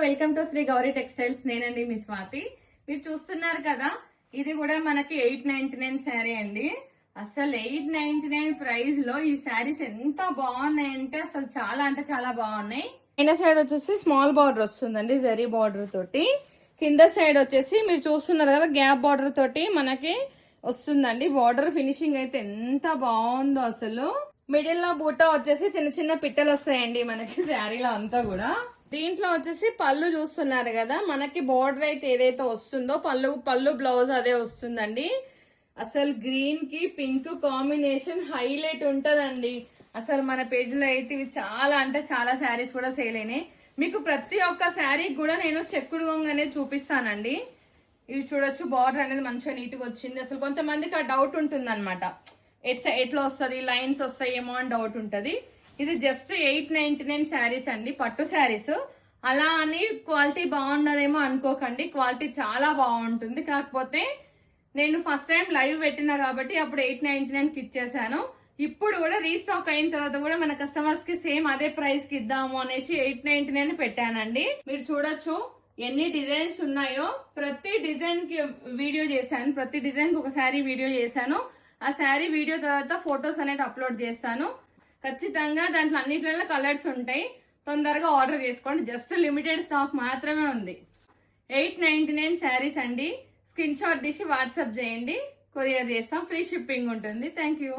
Welcome to Shri Gauri textiles. నేనండి మీ స్వాతి. మీరు చూస్తున్నారు కదా, ఇది కూడా మనకి 899 శారీ అండి. అసలు 899 ప్రైస్ లో ఈ శారీస్ ఎంత బాగున్నాయంటే అసలు చాలా అంటే చాలా బాగున్నాయి. పైన సైడ్ వచ్చేసి స్మాల్ బార్డర్ వస్తుందండి, జరీ బార్డర్ తోటి. కింద సైడ్ వచ్చేసి మీరు చూస్తున్నారు కదా, గ్యాప్ బార్డర్ తోటి మనకి వస్తుందండి. బార్డర్ ఫినిషింగ్ అయితే ఎంత బాగుందో అసలు. మిడిల్ లో బూటా వచ్చేసి చిన్న చిన్న పిట్టలు వస్తాయండి మనకి శారీలో అంతా కూడా. దీంట్లో వచ్చేసి పళ్ళు చూస్తున్నారు కదా, మనకి బోర్డర్ అయితే ఏదైతే వస్తుందో పళ్ళు బ్లౌజ్ అదే వస్తుందండి. అసలు గ్రీన్ కి పింక్ కాంబినేషన్ హైలైట్ ఉంటదండి. అసలు మన పేజ్ లో అయితే ఇవి చాలా అంటే చాలా శారీస్ కూడా సేల్ అయినాయి. మీకు ప్రతి ఒక్క శారీ కూడా నేను చెక్కుడు గొంగ అనేది చూపిస్తానండి. ఇవి చూడొచ్చు, బార్డర్ అనేది మంచిగా నీట్ గా వచ్చింది. అసలు కొంతమందికి ఆ డౌట్ ఉంటుంది అనమాట, ఎట్లా వస్తుంది, లైన్స్ వస్తాయేమో అని డౌట్ ఉంటది. ఇది జస్ట్ 899 శారీస్ అండి, పట్టు శారీస్. అలా అని క్వాలిటీ బాగుండదేమో అనుకోకండి, క్వాలిటీ చాలా బాగుంటుంది. కాకపోతే నేను ఫస్ట్ టైం లైవ్ పెట్టినా కాబట్టి అప్పుడు 899కి ఇచ్చేసాను. ఇప్పుడు కూడా రీస్టాక్ అయిన తర్వాత కూడా మన కస్టమర్స్ కి సేమ్ అదే ప్రైస్ కి ఇద్దాము అనేసి 899 పెట్టానండి. మీరు చూడొచ్చు ఎన్ని డిజైన్స్ ఉన్నాయో. ప్రతి డిజైన్ కి వీడియో చేశాను, ప్రతి డిజైన్ కి ఒక శారీ వీడియో చేశాను. ఆ శారీ వీడియో తర్వాత ఫొటోస్ అనేది అప్లోడ్ చేస్తాను. ఖచ్చితంగా దాంట్లో అన్నిట్లలో కలర్స్ ఉంటాయి. తొందరగా ఆర్డర్ చేసుకోండి, జస్ట్ లిమిటెడ్ స్టాక్ మాత్రమే ఉంది. 899 శారీస్ అండి. స్క్రీన్ షాట్ తీసి వాట్సాప్ చేయండి, కొరియర్ చేస్తాం, ఫ్రీ షిప్పింగ్ ఉంటుంది. Thank you.